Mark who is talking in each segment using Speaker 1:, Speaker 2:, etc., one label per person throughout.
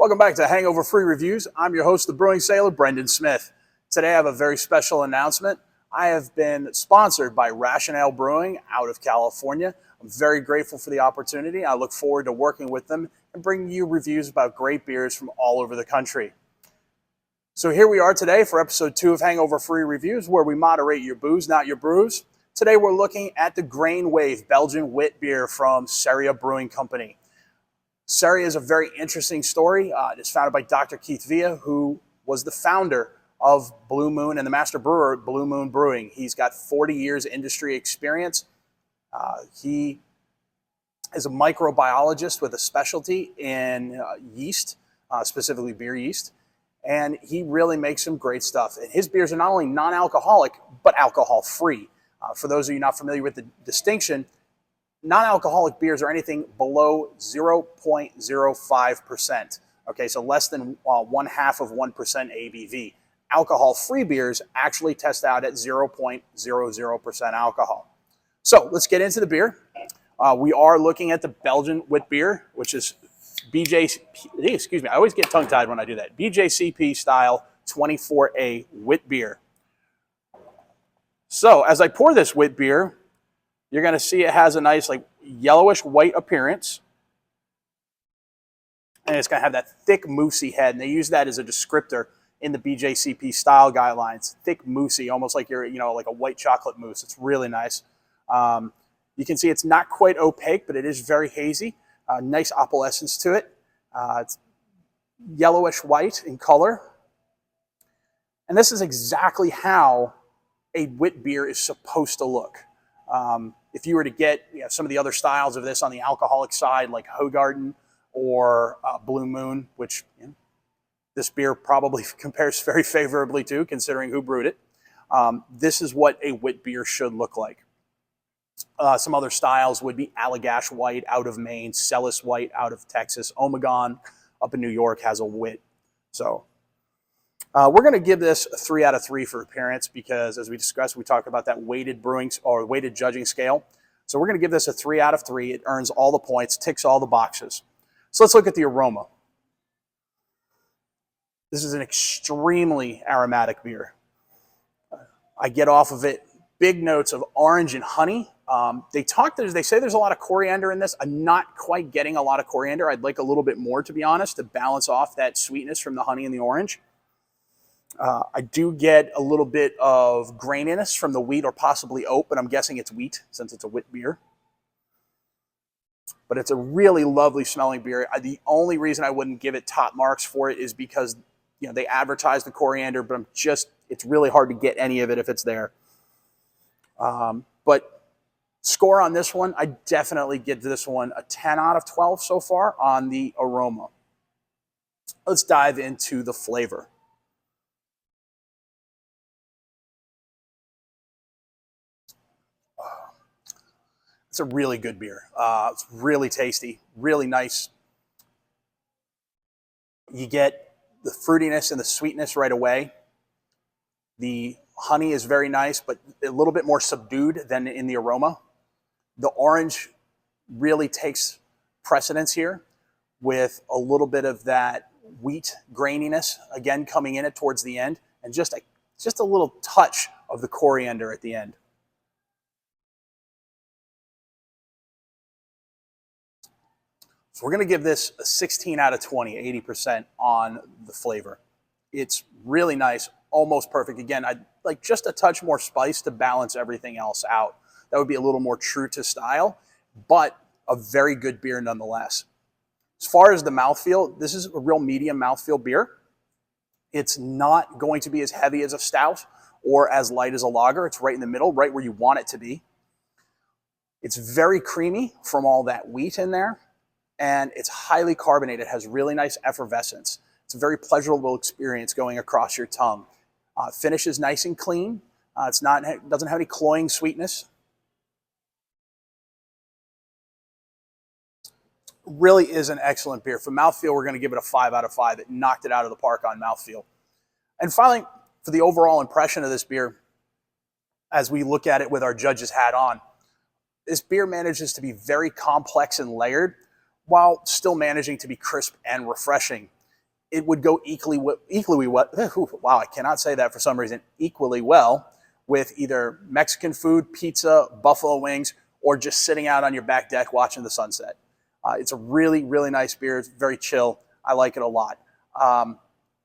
Speaker 1: Welcome back to Hangover Free Reviews. I'm your host, the Brewing Sailor, Brendan Smith. Today I have a very special announcement. I have been sponsored by Rationale Brewing out of California. I'm very grateful for the opportunity. I look forward to working with them and bringing you reviews about great beers from all over the country. So here we are today for episode 2 of Hangover Free Reviews, where we moderate your booze, not your brews. Today we're looking at the Grainwave Belgian Witbier from Ceria Brewing Company. Ceria is a very interesting story. It's founded by Dr. Keith Villa, who was the founder of Blue Moon and the master brewer at Blue Moon Brewing. He's got 40 years industry experience. He is a microbiologist with a specialty in yeast, specifically beer yeast, and he really makes some great stuff. And his beers are not only non-alcoholic, but alcohol-free. For those of you not familiar with the distinction, non-alcoholic beers are anything below 0.05%. Okay, so less than 1/2 of 1% ABV. Alcohol-free beers actually test out at 0.00% alcohol. So let's get into the beer. We are looking at the Belgian Witbier, which is excuse me, I always get tongue-tied when I do that. BJCP style 24A Witbier. So as I pour this Witbier, you're going to see it has a nice like yellowish white appearance. And it's going to have that thick moussey head. And they use that as a descriptor in the BJCP style guidelines. Thick moussey, almost like you're, like a white chocolate mousse. It's really nice. You can see it's not quite opaque, but it is very hazy. Nice opalescence to it. It's yellowish white in color. And this is exactly how a Witbier is supposed to look. If you were to get some of the other styles of this on the alcoholic side, like Hoegaarden or Blue Moon, which this beer probably compares very favorably to, considering who brewed it, this is what a Witbier should look like. Some other styles would be Allagash White out of Maine, Celis White out of Texas, Omegon up in New York has a wit. So we're going to give this a 3 out of 3 for appearance because, as we discussed, we talked about that weighted brewing or weighted judging scale. So we're going to give this a 3 out of 3. It earns all the points, ticks all the boxes. So let's look at the aroma. This is an extremely aromatic beer. I get off of it big notes of orange and honey. They say there's a lot of coriander in this. I'm not quite getting a lot of coriander. I'd like a little bit more, to be honest, to balance off that sweetness from the honey and the orange. I do get a little bit of graininess from the wheat or possibly oat, but I'm guessing it's wheat since it's a wit beer. But it's a really lovely smelling beer. The only reason I wouldn't give it top marks for it is because they advertise the coriander, but it's really hard to get any of it if it's there. But score on this one, I definitely give this one a 10 out of 12 so far on the aroma. Let's dive into the flavor. It's a really good beer. It's really tasty, really nice. You get the fruitiness and the sweetness right away. The honey is very nice, but a little bit more subdued than in the aroma. The orange really takes precedence here with a little bit of that wheat graininess, again, coming in it towards the end, and just a little touch of the coriander at the end. So we're going to give this a 16 out of 20, 80% on the flavor. It's really nice, almost perfect. Again, I'd like just a touch more spice to balance everything else out. That would be a little more true to style, but a very good beer nonetheless. As far as the mouthfeel, this is a real medium mouthfeel beer. It's not going to be as heavy as a stout or as light as a lager. It's right in the middle, right where you want it to be. It's very creamy from all that wheat in there. And it's highly carbonated. It has really nice effervescence. It's a very pleasurable experience going across your tongue. Finish is nice and clean. It doesn't have any cloying sweetness. Really is an excellent beer. For mouthfeel, we're going to give it a 5 out of 5. It knocked it out of the park on mouthfeel. And finally, for the overall impression of this beer, as we look at it with our judge's hat on, this beer manages to be very complex and layered, while still managing to be crisp and refreshing. it would go equally well. Wow, I cannot say that for some reason. Equally well with either Mexican food, pizza, buffalo wings, or just sitting out on your back deck watching the sunset. It's a really, really nice beer. It's very chill. I like it a lot.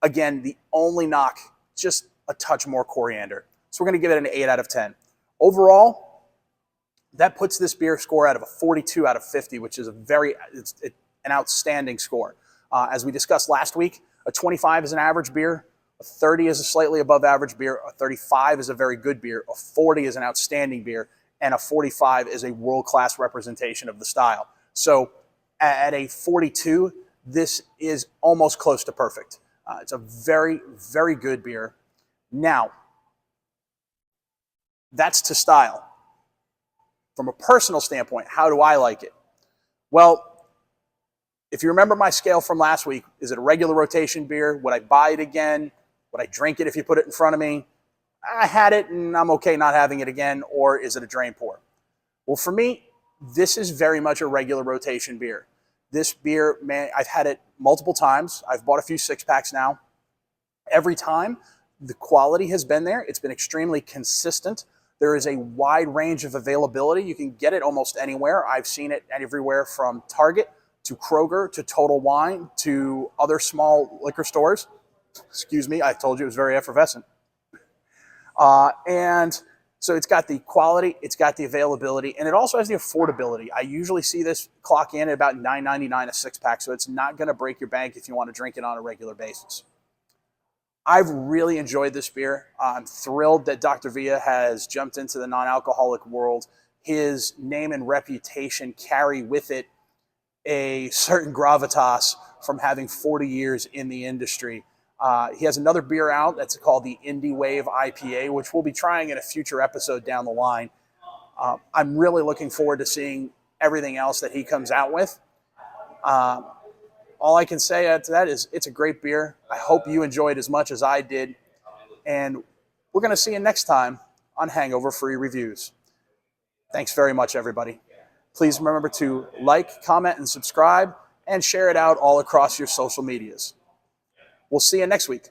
Speaker 1: Again, the only knock, just a touch more coriander. So we're going to give it an 8 out of 10. Overall, that puts this beer score out of a 42 out of 50, which is an outstanding score. As we discussed last week, a 25 is an average beer, a 30 is a slightly above average beer, a 35 is a very good beer, a 40 is an outstanding beer, and a 45 is a world-class representation of the style. So at a 42, this is almost close to perfect. It's a very, very good beer. Now, that's to style. From a personal standpoint, how do I like it? Well, if you remember my scale from last week, is it a regular rotation beer? Would I buy it again? Would I drink it if you put it in front of me? I had it and I'm okay not having it again, or is it a drain pour? Well, for me, this is very much a regular rotation beer. This beer, man, I've had it multiple times. I've bought a few 6-packs now. Every time, the quality has been there. It's been extremely consistent. There is a wide range of availability. You can get it almost anywhere. I've seen it everywhere from Target to Kroger to Total Wine to other small liquor stores. Excuse me, I told you it was very effervescent. And so it's got the quality, it's got the availability, and it also has the affordability. I usually see this clock in at about $9.99 a 6-pack, so it's not going to break your bank if you want to drink it on a regular basis. I've really enjoyed this beer. I'm thrilled that Dr. Villa has jumped into the non-alcoholic world. His name and reputation carry with it a certain gravitas from having 40 years in the industry. He has another beer out that's called the Indie Wave IPA, which we'll be trying in a future episode down the line. I'm really looking forward to seeing everything else that he comes out with. All I can say to that is it's a great beer. I hope you enjoyed as much as I did. And we're going to see you next time on Hangover Free Reviews. Thanks very much, everybody. Please remember to like, comment, and subscribe, and share it out all across your social medias. We'll see you next week.